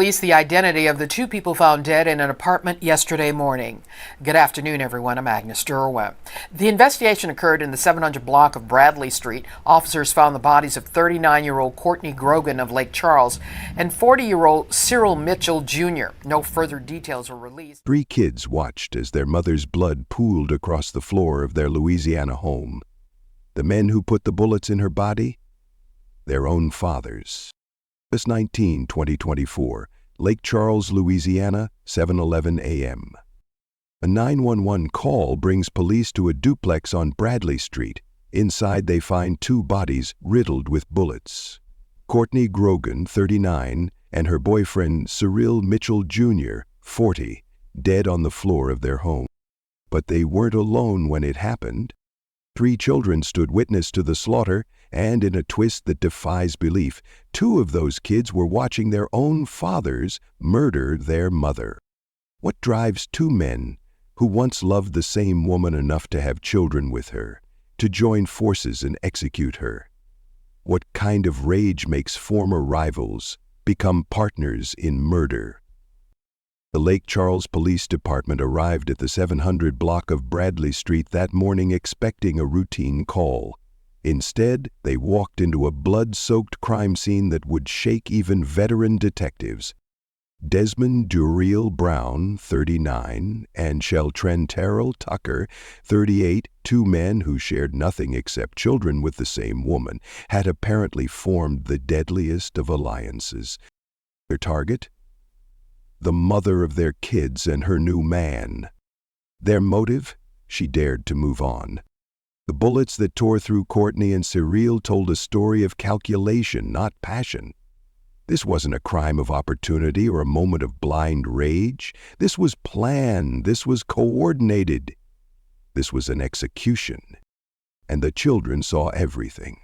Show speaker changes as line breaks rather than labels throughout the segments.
released the identity of the two people found dead in an apartment yesterday morning. Good afternoon, everyone. I'm Agnes Derwent. The investigation occurred in the 700 block of Bradley Street. Officers found the bodies of 39-year-old Courtney Grogan of Lake Charles and 40-year-old Cyrille Mitchell Jr. No further details were released.
3 kids watched as their mother's blood pooled across the floor of their Louisiana home. The men who put the bullets in her body? Their own fathers. August 19, 2024, Lake Charles, Louisiana, 7:11 a.m. A 911 call brings police to a duplex on Bradley Street. Inside they find 2 bodies riddled with bullets. Courtney Grogan, 39, and her boyfriend Cyrille Mitchell Jr., 40, dead on the floor of their home. But they weren't alone when it happened. 3 children stood witness to the slaughter, and in a twist that defies belief, 2 of those kids were watching their own fathers murder their mother. What drives 2 men, who once loved the same woman enough to have children with her, to join forces and execute her? What kind of rage makes former rivals become partners in murder? The Lake Charles Police Department arrived at the 700 block of Bradley Street that morning expecting a routine call. Instead, they walked into a blood-soaked crime scene that would shake even veteran detectives. Desmond Brown, 39, and Sheltren Tucker, 38, 2 men who shared nothing except children with the same woman, had apparently formed the deadliest of alliances. Their target? The mother of their kids and her new man. Their motive? She dared to move on. The bullets that tore through Courtney and Cyrille told a story of calculation, not passion. This wasn't a crime of opportunity or a moment of blind rage. This was planned. This was coordinated. This was an execution. And the children saw everything.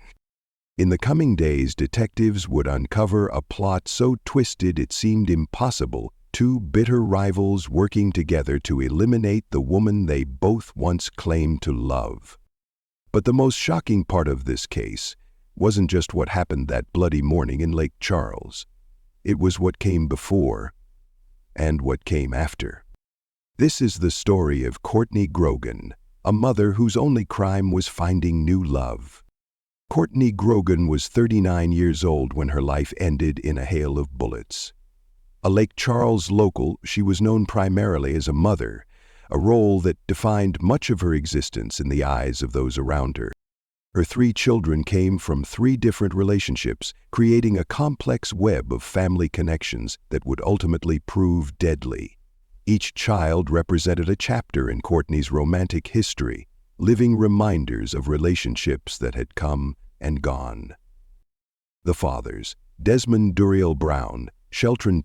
In the coming days, detectives would uncover a plot so twisted it seemed impossible. 2 bitter rivals working together to eliminate the woman they both once claimed to love. But the most shocking part of this case wasn't just what happened that bloody morning in Lake Charles. It was what came before and what came after. This is the story of Courtney Grogan, a mother whose only crime was finding new love. Courtney Grogan was 39 years old when her life ended in a hail of bullets. A Lake Charles local, she was known primarily as a mother, a role that defined much of her existence in the eyes of those around her. Her 3 children came from 3 different relationships, creating a complex web of family connections that would ultimately prove deadly. Each child represented a chapter in Courtney's romantic history, living reminders of relationships that had come and gone. The fathers, Desmond Brown, Sheltren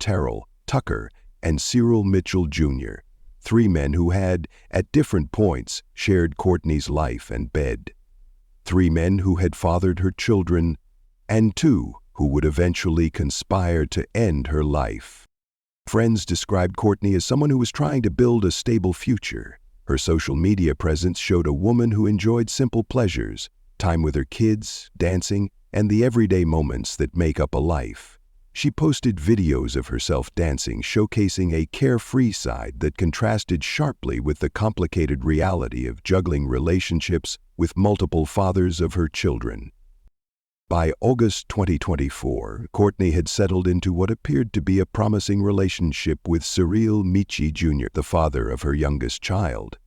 Tucker, and Cyrille Mitchell Jr., 3 men who had, at different points, shared Courtney's life and bed. 3 men who had fathered her children, and 2 who would eventually conspire to end her life. Friends described Courtney as someone who was trying to build a stable future. Her social media presence showed a woman who enjoyed simple pleasures, time with her kids, dancing, and the everyday moments that make up a life. She posted videos of herself dancing, showcasing a carefree side that contrasted sharply with the complicated reality of juggling relationships with multiple fathers of her children. By August 2024, Courtney had settled into what appeared to be a promising relationship with Cyrille Mitchell Jr., the father of her youngest child.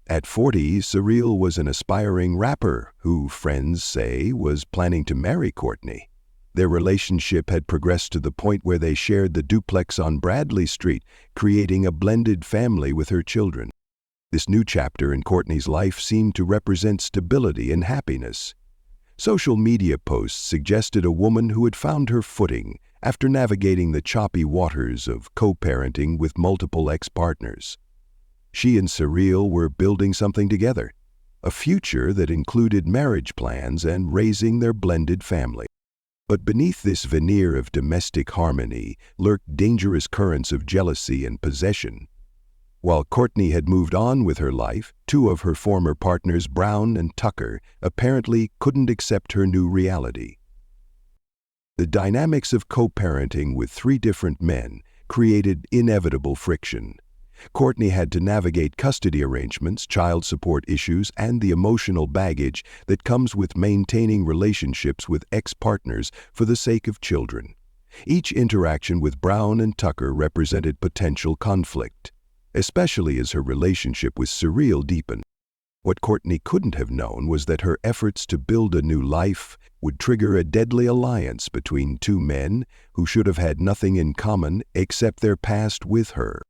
At 40, Cyrille was an aspiring rapper who, friends say, was planning to marry Courtney. Their relationship had progressed to the point where they shared the duplex on Bradley Street, creating a blended family with her children. This new chapter in Courtney's life seemed to represent stability and happiness. Social media posts suggested a woman who had found her footing after navigating the choppy waters of co-parenting with multiple ex-partners. She and Cyrille were building something together, a future that included marriage plans and raising their blended family. But beneath this veneer of domestic harmony lurked dangerous currents of jealousy and possession. While Courtney had moved on with her life, 2 of her former partners, Brown and Tucker, apparently couldn't accept her new reality. The dynamics of co-parenting with 3 different men created inevitable friction. Courtney had to navigate custody arrangements, child support issues, and the emotional baggage that comes with maintaining relationships with ex-partners for the sake of children. Each interaction with Brown and Tucker represented potential conflict, especially as her relationship with Cyrille deepened. What Courtney couldn't have known was that her efforts to build a new life would trigger a deadly alliance between two men who should have had nothing in common except their past with her.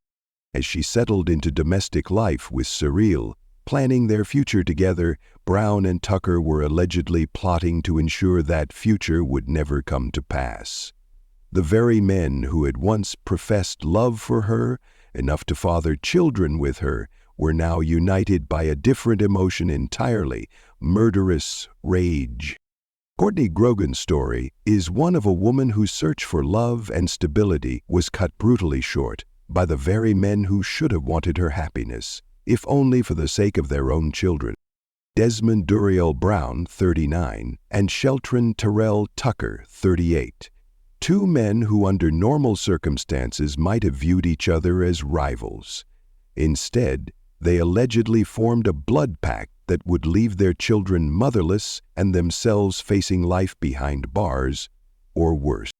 As she settled into domestic life with Cyrille, planning their future together, Brown and Tucker were allegedly plotting to ensure that future would never come to pass. The very men who had once professed love for her, enough to father children with her, were now united by a different emotion entirely: murderous rage. Courtney Grogan's story is one of a woman whose search for love and stability was cut brutally short by the very men who should have wanted her happiness, if only for the sake of their own children. Desmond Brown, 39, and Sheltren Tucker, 38. Two men who under normal circumstances might have viewed each other as rivals. Instead, they allegedly formed a blood pact that would leave their children motherless and themselves facing life behind bars, or worse.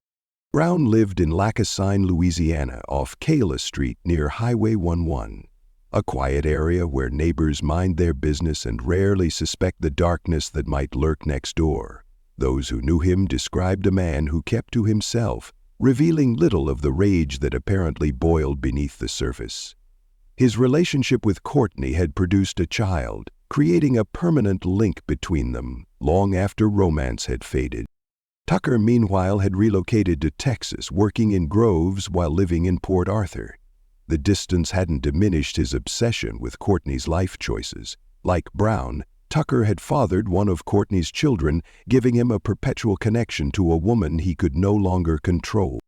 Brown lived in Lackasign, Louisiana, off Kayla Street near Highway 11, a quiet area where neighbors mind their business and rarely suspect the darkness that might lurk next door. Those who knew him described a man who kept to himself, revealing little of the rage that apparently boiled beneath the surface. His relationship with Courtney had produced a child, creating a permanent link between them long after romance had faded. Tucker, meanwhile, had relocated to Texas, working in groves while living in Port Arthur. The distance hadn't diminished his obsession with Courtney's life choices. Like Brown, Tucker had fathered one of Courtney's children, giving him a perpetual connection to a woman he could no longer control.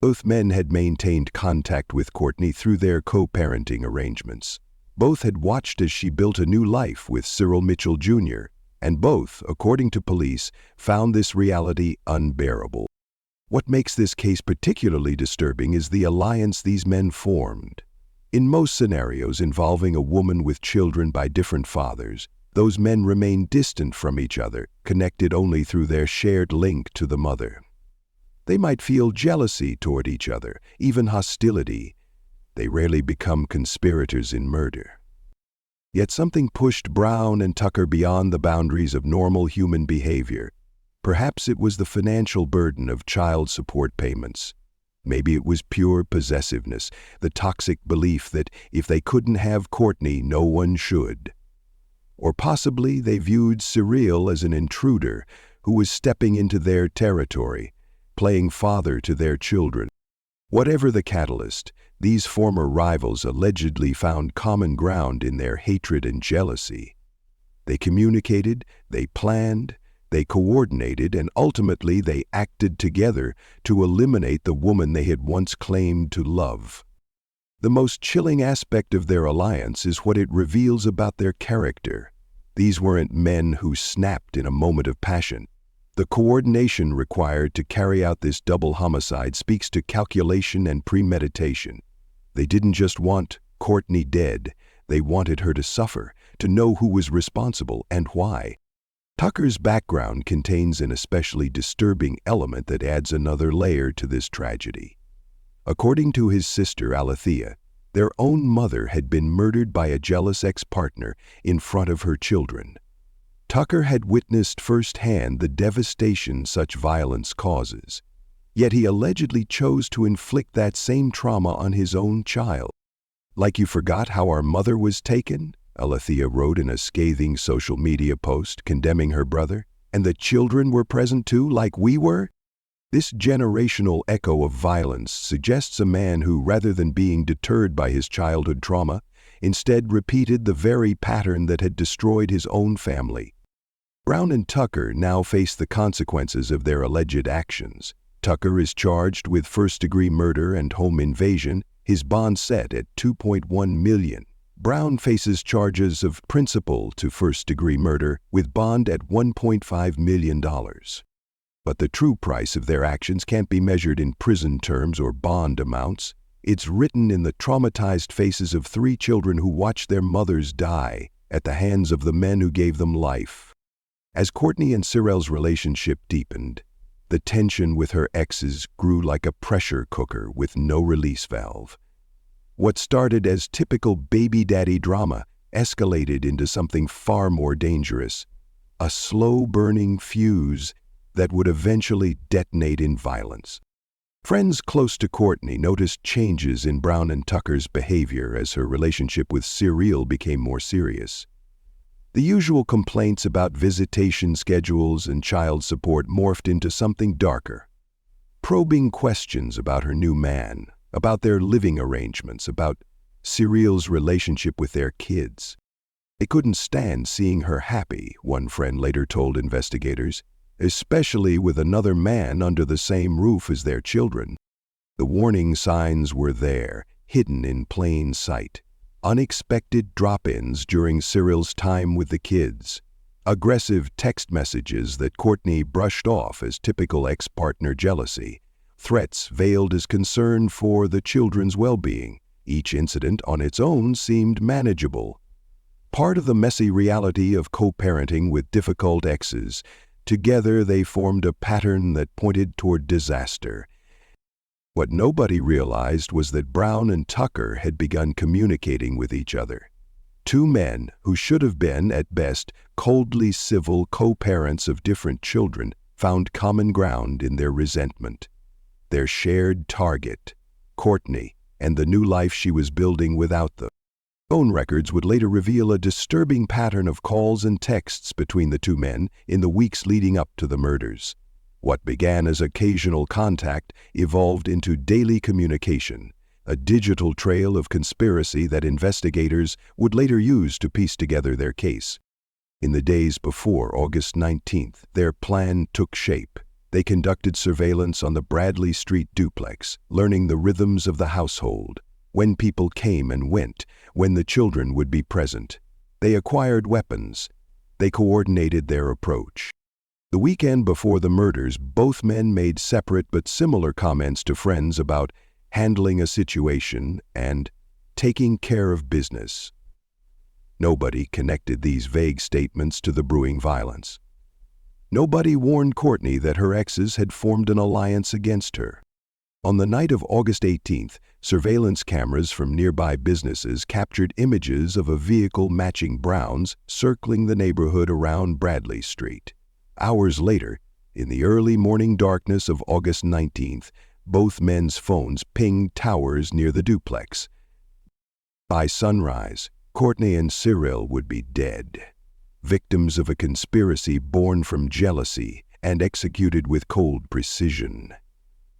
Both men had maintained contact with Courtney through their co-parenting arrangements. Both had watched as she built a new life with Cyrille Mitchell Jr., and both, according to police, found this reality unbearable. What makes this case particularly disturbing is the alliance these men formed. In most scenarios involving a woman with children by different fathers, those men remain distant from each other, connected only through their shared link to the mother. They might feel jealousy toward each other, even hostility. They rarely become conspirators in murder. Yet something pushed Brown and Tucker beyond the boundaries of normal human behavior. Perhaps it was the financial burden of child support payments. Maybe it was pure possessiveness, the toxic belief that if they couldn't have Courtney, no one should. Or possibly they viewed Cyrille as an intruder who was stepping into their territory, playing father to their children. Whatever the catalyst, these former rivals allegedly found common ground in their hatred and jealousy. They communicated, they planned, they coordinated, and ultimately they acted together to eliminate the woman they had once claimed to love. The most chilling aspect of their alliance is what it reveals about their character. These weren't men who snapped in a moment of passion. The coordination required to carry out this double homicide speaks to calculation and premeditation. They didn't just want Courtney dead, they wanted her to suffer, to know who was responsible and why. Tucker's background contains an especially disturbing element that adds another layer to this tragedy. According to his sister Alethea, their own mother had been murdered by a jealous ex-partner in front of her children. Tucker had witnessed firsthand the devastation such violence causes, yet he allegedly chose to inflict that same trauma on his own child. "Like you forgot how our mother was taken?" Alethea wrote in a scathing social media post condemning her brother. "And the children were present too, like we were?" This generational echo of violence suggests a man who, rather than being deterred by his childhood trauma, instead repeated the very pattern that had destroyed his own family. Brown and Tucker now face the consequences of their alleged actions. Tucker is charged with first-degree murder and home invasion, his bond set at $2.1 million. Brown faces charges of principal to first-degree murder with bond at $1.5 million. But the true price of their actions can't be measured in prison terms or bond amounts. It's written in the traumatized faces of 3 children who watched their mothers die at the hands of the men who gave them life. As Courtney and Cyrille's relationship deepened, the tension with her exes grew like a pressure cooker with no release valve. What started as typical baby daddy drama escalated into something far more dangerous, a slow-burning fuse that would eventually detonate in violence. Friends close to Courtney noticed changes in Brown and Tucker's behavior as her relationship with Cyrille became more serious. The usual complaints about visitation schedules and child support morphed into something darker. Probing questions about her new man, about their living arrangements, about Cyrille's relationship with their kids. They couldn't stand seeing her happy, one friend later told investigators, especially with another man under the same roof as their children. The warning signs were there, hidden in plain sight. Unexpected drop-ins during Cyrille's time with the kids. Aggressive text messages that Courtney brushed off as typical ex-partner jealousy. Threats veiled as concern for the children's well-being. Each incident on its own seemed manageable. Part of the messy reality of co-parenting with difficult exes, together they formed a pattern that pointed toward disaster. What nobody realized was that Brown and Tucker had begun communicating with each other. 2 men who should have been, at best, coldly civil co-parents of different children found common ground in their resentment. Their shared target, Courtney, and the new life she was building without them. Phone records would later reveal a disturbing pattern of calls and texts between the 2 men in the weeks leading up to the murders. What began as occasional contact evolved into daily communication, a digital trail of conspiracy that investigators would later use to piece together their case. In the days before August 19th, their plan took shape. They conducted surveillance on the Bradley Street duplex, learning the rhythms of the household, when people came and went, when the children would be present. They acquired weapons. They coordinated their approach. The weekend before the murders, both men made separate but similar comments to friends about handling a situation and taking care of business. Nobody connected these vague statements to the brewing violence. Nobody warned Courtney that her exes had formed an alliance against her. On the night of August 18th, surveillance cameras from nearby businesses captured images of a vehicle matching Brown's circling the neighborhood around Bradley Street. Hours later, in the early morning darkness of August 19th, both men's phones pinged towers near the duplex. By sunrise, Courtney and Cyrille would be dead, victims of a conspiracy born from jealousy and executed with cold precision.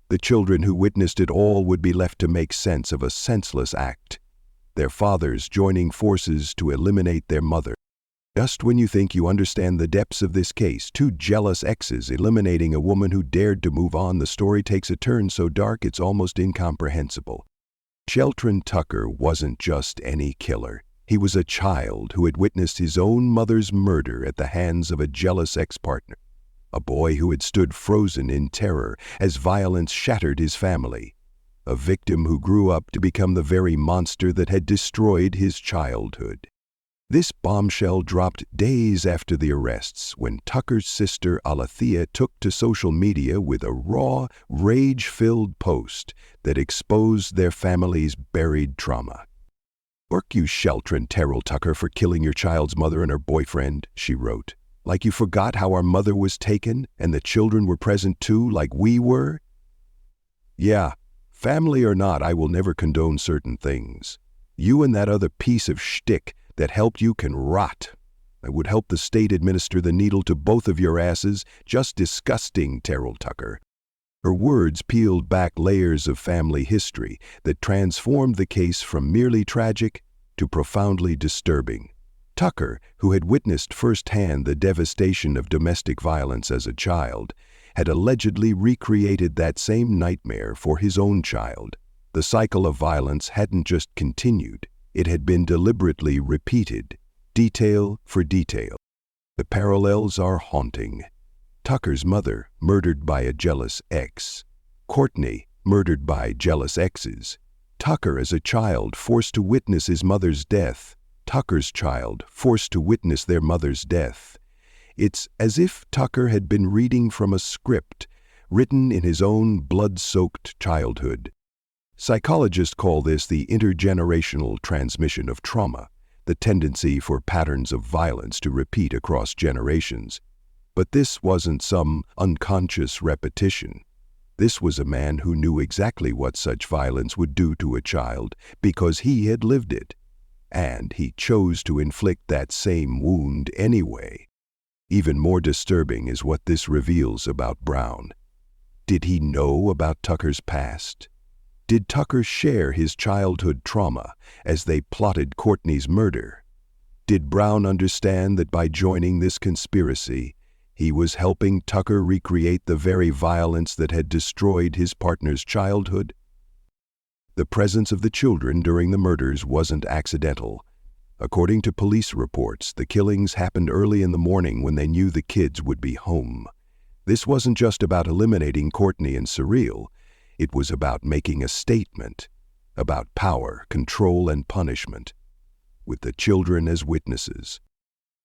The children who witnessed it all would be left to make sense of a senseless act, their fathers joining forces to eliminate their mother. Just when you think you understand the depths of this case, 2 jealous exes eliminating a woman who dared to move on, the story takes a turn so dark it's almost incomprehensible. Sheltren Tucker wasn't just any killer. He was a child who had witnessed his own mother's murder at the hands of a jealous ex-partner. A boy who had stood frozen in terror as violence shattered his family. A victim who grew up to become the very monster that had destroyed his childhood. This bombshell dropped days after the arrests when Tucker's sister Alethea took to social media with a raw, rage-filled post that exposed their family's buried trauma. "Work you Sheltren Terrell Tucker for killing your child's mother and her boyfriend," she wrote. "Like you forgot how our mother was taken and the children were present too, like we were? Yeah, family or not, I will never condone certain things. You and that other piece of shtick that helped you can rot. I would help the state administer the needle to both of your asses. Just disgusting, Terrell Tucker." Her words peeled back layers of family history that transformed the case from merely tragic to profoundly disturbing. Tucker, who had witnessed firsthand the devastation of domestic violence as a child, had allegedly recreated that same nightmare for his own child. The cycle of violence hadn't just continued. It had been deliberately repeated, detail for detail. The parallels are haunting. Tucker's mother, murdered by a jealous ex. Courtney, murdered by jealous exes. Tucker as a child forced to witness his mother's death, Tucker's child forced to witness their mother's death. It's as if Tucker had been reading from a script written in his own blood-soaked childhood. Psychologists call this the intergenerational transmission of trauma, the tendency for patterns of violence to repeat across generations. But this wasn't some unconscious repetition. This was a man who knew exactly what such violence would do to a child because he had lived it, and he chose to inflict that same wound anyway. Even more disturbing is what this reveals about Brown. Did he know about Tucker's past? Did Tucker share his childhood trauma as they plotted Courtney's murder? Did Brown understand that by joining this conspiracy, he was helping Tucker recreate the very violence that had destroyed his partner's childhood? The presence of the children during the murders wasn't accidental. According to police reports, the killings happened early in the morning when they knew the kids would be home. This wasn't just about eliminating Courtney and Cyrille. It was about making a statement, about power, control, and punishment, with the children as witnesses.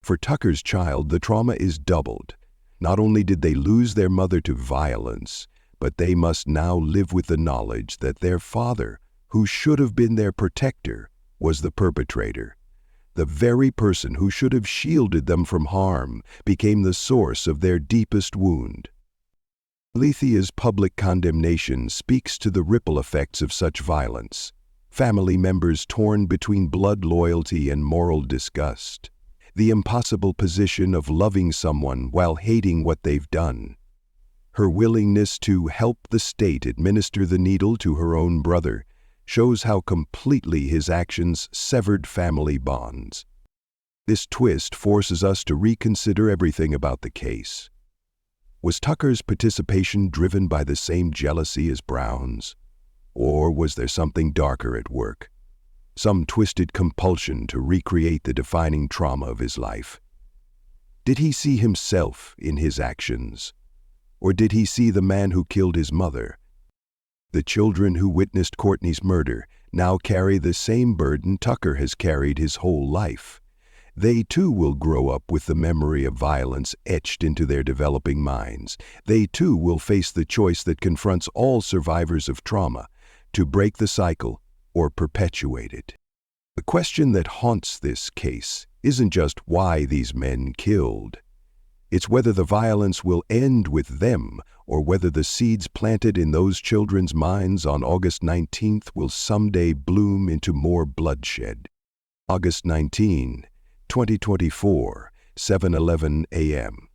For Tucker's child, the trauma is doubled. Not only did they lose their mother to violence, but they must now live with the knowledge that their father, who should have been their protector, was the perpetrator. The very person who should have shielded them from harm became the source of their deepest wound. Lethia's public condemnation speaks to the ripple effects of such violence. Family members torn between blood loyalty and moral disgust. The impossible position of loving someone while hating what they've done. Her willingness to help the state administer the needle to her own brother shows how completely his actions severed family bonds. This twist forces us to reconsider everything about the case. Was Tucker's participation driven by the same jealousy as Brown's? Or was there something darker at work? Some twisted compulsion to recreate the defining trauma of his life? Did he see himself in his actions? Or did he see the man who killed his mother? The children who witnessed Courtney's murder now carry the same burden Tucker has carried his whole life. They too will grow up with the memory of violence etched into their developing minds. They too will face the choice that confronts all survivors of trauma, to break the cycle or perpetuate it. The question that haunts this case isn't just why these men killed. It's whether the violence will end with them or whether the seeds planted in those children's minds on August 19th will someday bloom into more bloodshed. August 19, 2024, 7:11 a.m.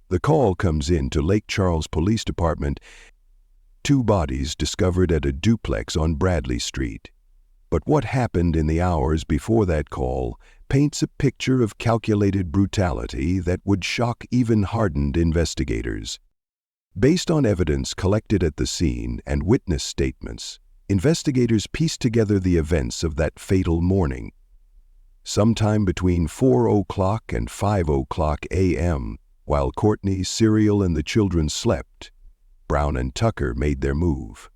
The call comes in to Lake Charles Police Department. 2 bodies discovered at a duplex on Bradley Street. But what happened in the hours before that call paints a picture of calculated brutality that would shock even hardened investigators. Based on evidence collected at the scene and witness statements, investigators pieced together the events of that fatal morning. Sometime between 4:00 and 5:00 a.m., while Courtney, Cyrille, and the children slept, Brown and Tucker made their move.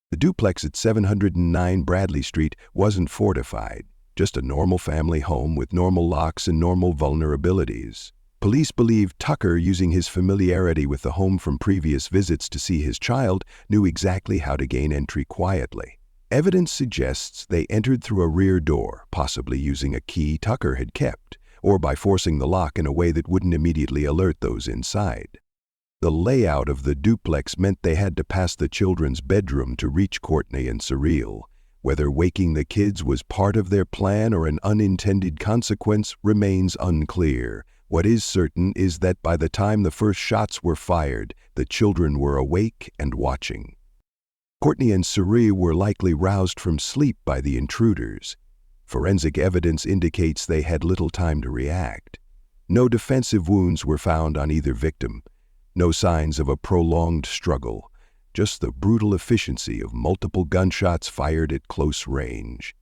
The duplex at 709 Bradley Street wasn't fortified, just a normal family home with normal locks and normal vulnerabilities. Police believe Tucker, using his familiarity with the home from previous visits to see his child, knew exactly how to gain entry quietly. Evidence suggests they entered through a rear door, possibly using a key Tucker had kept, or by forcing the lock in a way that wouldn't immediately alert those inside. The layout of the duplex meant they had to pass the children's bedroom to reach Courtney and Cyrille. Whether waking the kids was part of their plan or an unintended consequence remains unclear. What is certain is that by the time the first shots were fired, the children were awake and watching. Courtney and Cyrille were likely roused from sleep by the intruders. Forensic evidence indicates they had little time to react. No defensive wounds were found on either victim. No signs of a prolonged struggle, just the brutal efficiency of multiple gunshots fired at close range.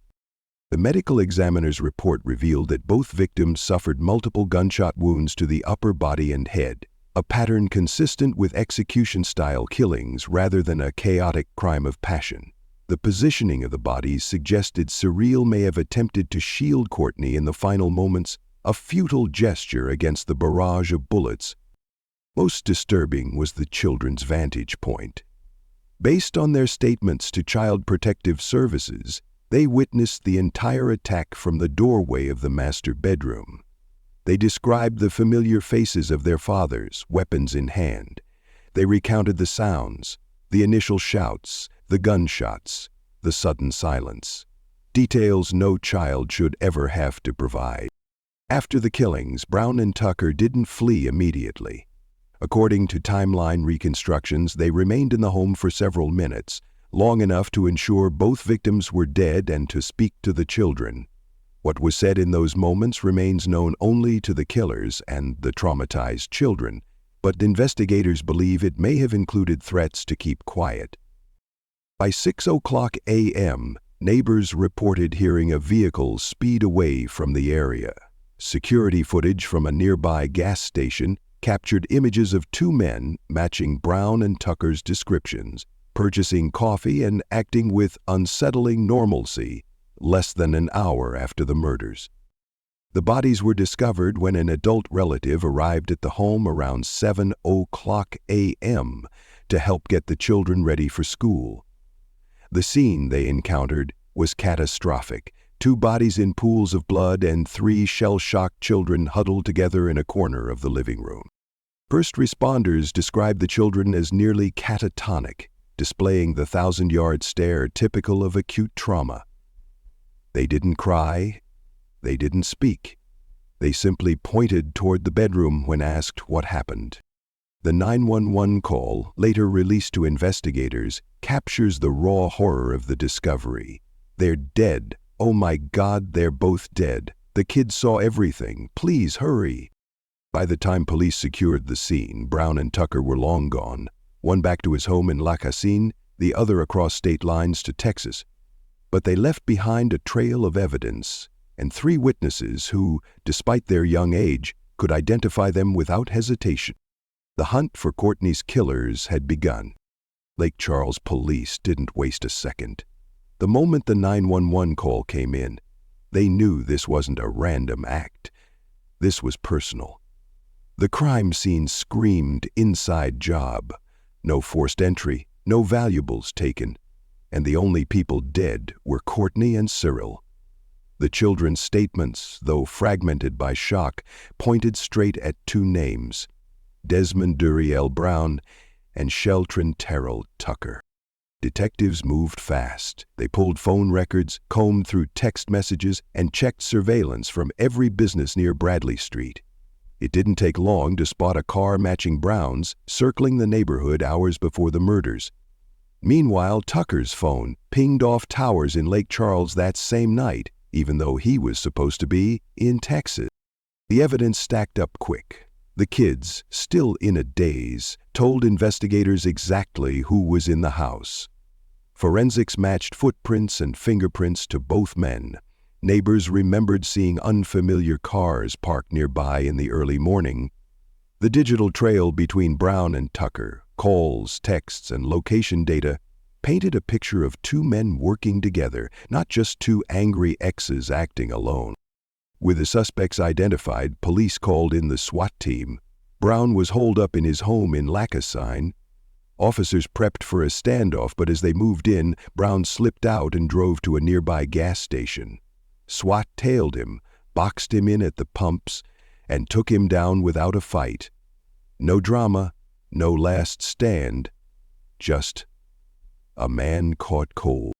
The medical examiner's report revealed that both victims suffered multiple gunshot wounds to the upper body and head, a pattern consistent with execution-style killings rather than a chaotic crime of passion. The positioning of the bodies suggested Cyrille may have attempted to shield Courtney in the final moments, a futile gesture against the barrage of bullets. Most disturbing was the children's vantage point. Based on their statements to Child Protective Services, they witnessed the entire attack from the doorway of the master bedroom. They described the familiar faces of their fathers, weapons in hand. They recounted the sounds, the initial shouts, the gunshots, the sudden silence. Details no child should ever have to provide. After the killings, Brown and Tucker didn't flee immediately. According to timeline reconstructions, they remained in the home for several minutes, long enough to ensure both victims were dead and to speak to the children. What was said in those moments remains known only to the killers and the traumatized children, but investigators believe it may have included threats to keep quiet. By 6:00 a.m., neighbors reported hearing a vehicle speed away from the area. Security footage from a nearby gas station captured images of two men matching Brown and Tucker's descriptions, purchasing coffee and acting with unsettling normalcy less than an hour after the murders. The bodies were discovered when an adult relative arrived at the home around 7:00 a.m. to help get the children ready for school. The scene they encountered was catastrophic. Two bodies in pools of blood and three shell-shocked children huddled together in a corner of the living room. First responders described the children as nearly catatonic, displaying the 1,000-yard stare typical of acute trauma. They didn't cry. They didn't speak. They simply pointed toward the bedroom when asked what happened. The 911 call, later released to investigators, captures the raw horror of the discovery. They're dead. Oh my God, they're both dead. The kids saw everything. Please hurry. By the time police secured the scene, Brown and Tucker were long gone, one back to his home in La Casine, the other across state lines to Texas. But they left behind a trail of evidence and three witnesses who, despite their young age, could identify them without hesitation. The hunt for Courtney's killers had begun. Lake Charles police didn't waste a second. The moment the 911 call came in, they knew this wasn't a random act. This was personal. The crime scene screamed inside job. No forced entry, no valuables taken, and the only people dead were Courtney and Cyrille. The children's statements, though fragmented by shock, pointed straight at two names: Desmond Brown and Sheltren Tucker. Detectives moved fast. They pulled phone records, combed through text messages, and checked surveillance from every business near Bradley Street. It didn't take long to spot a car matching Brown's circling the neighborhood hours before the murders. Meanwhile, Tucker's phone pinged off towers in Lake Charles that same night, even though he was supposed to be in Texas. The evidence stacked up quick. The kids, still in a daze, told investigators exactly who was in the house. Forensics matched footprints and fingerprints to both men. Neighbors remembered seeing unfamiliar cars parked nearby in the early morning. The digital trail between Brown and Tucker, calls, texts, and location data painted a picture of two men working together, not just two angry exes acting alone. With the suspects identified, police called in the SWAT team. Brown was holed up in his home in La Casine. Officers prepped for a standoff, but as they moved in, Brown slipped out and drove to a nearby gas station. SWAT tailed him, boxed him in at the pumps, and took him down without a fight. No drama, no last stand, just a man caught cold.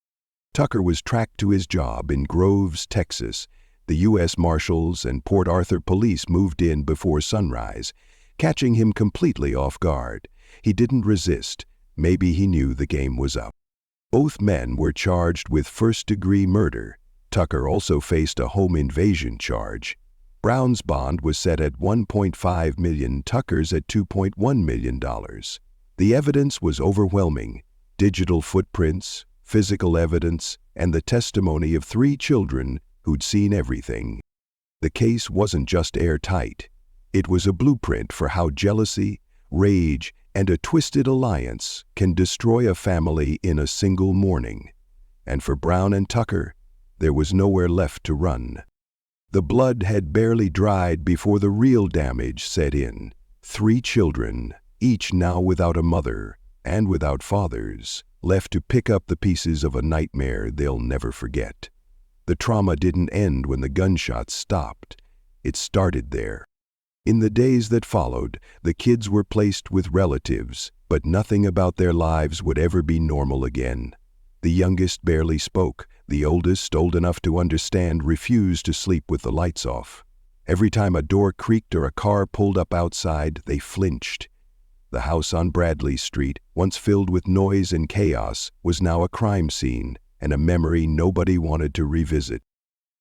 Tucker was tracked to his job in Groves, Texas. The U.S. Marshals and Port Arthur police moved in before sunrise, catching him completely off guard. He didn't resist. Maybe he knew the game was up. Both men were charged with first-degree murder. Tucker also faced a home invasion charge. Brown's bond was set at $1.5 million, Tucker's at $2.1 million. The evidence was overwhelming. Digital footprints, physical evidence, and the testimony of three children who'd seen everything. The case wasn't just airtight. It was a blueprint for how jealousy, rage, and a twisted alliance can destroy a family in a single morning. And for Brown and Tucker, there was nowhere left to run. The blood had barely dried before the real damage set in. 3 children, each now without a mother and without fathers, left to pick up the pieces of a nightmare they'll never forget. The trauma didn't end when the gunshots stopped. It started there. In the days that followed, the kids were placed with relatives, but nothing about their lives would ever be normal again. The youngest barely spoke. The oldest, old enough to understand, refused to sleep with the lights off. Every time a door creaked or a car pulled up outside, they flinched. The house on Bradley Street, once filled with noise and chaos, was now a crime scene and a memory nobody wanted to revisit.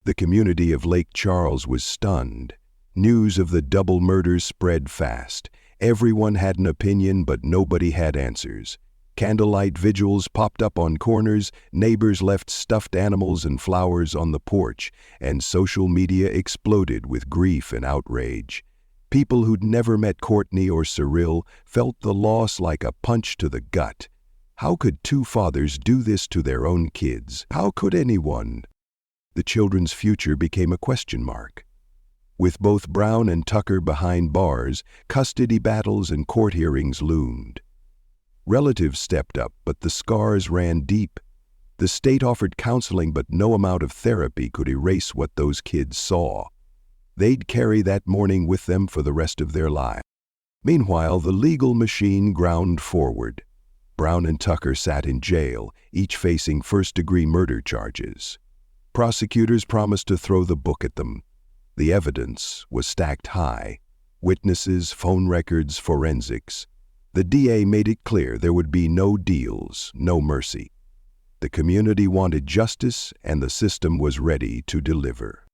The community of Lake Charles was stunned. News of the double murders spread fast. Everyone had an opinion, but nobody had answers. Candlelight vigils popped up on corners, neighbors left stuffed animals and flowers on the porch, and social media exploded with grief and outrage. People who'd never met Courtney or Cyrille felt the loss like a punch to the gut. How could 2 fathers do this to their own kids? How could anyone? The children's future became a question mark. With both Brown and Tucker behind bars, custody battles and court hearings loomed. Relatives stepped up, but the scars ran deep. The state offered counseling, but no amount of therapy could erase what those kids saw. They'd carry that morning with them for the rest of their lives. Meanwhile, the legal machine ground forward. Brown and Tucker sat in jail, each facing first-degree murder charges. Prosecutors promised to throw the book at them. The evidence was stacked high. Witnesses, phone records, forensics. The DA made it clear there would be no deals, no mercy. The community wanted justice, and the system was ready to deliver.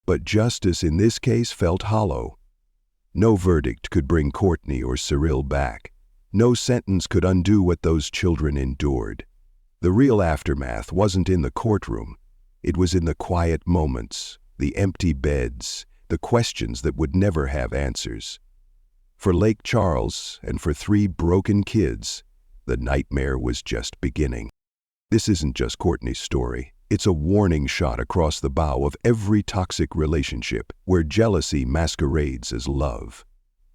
But justice in this case felt hollow. No verdict could bring Courtney or Cyrille back. No sentence could undo what those children endured. The real aftermath wasn't in the courtroom. It was in the quiet moments, the empty beds, the questions that would never have answers. For Lake Charles and for 3 broken kids, the nightmare was just beginning. This isn't just Courtney's story. It's a warning shot across the bow of every toxic relationship where jealousy masquerades as love.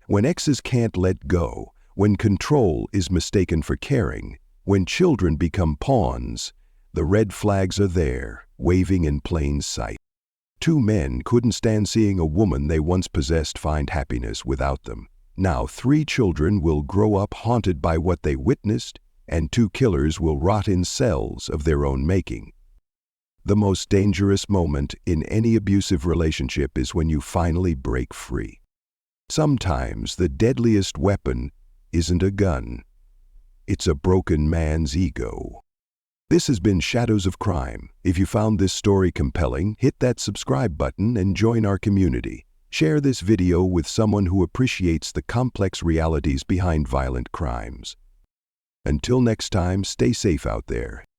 When exes can't let go, when control is mistaken for caring, when children become pawns, the red flags are there, waving in plain sight. 2 men couldn't stand seeing a woman they once possessed find happiness without them. Now 3 children will grow up haunted by what they witnessed, and 2 killers will rot in cells of their own making. The most dangerous moment in any abusive relationship is when you finally break free. Sometimes the deadliest weapon isn't a gun. It's a broken man's ego. This has been Shadows of Crime. If you found this story compelling, hit that subscribe button and join our community. Share this video with someone who appreciates the complex realities behind violent crimes. Until next time, stay safe out there.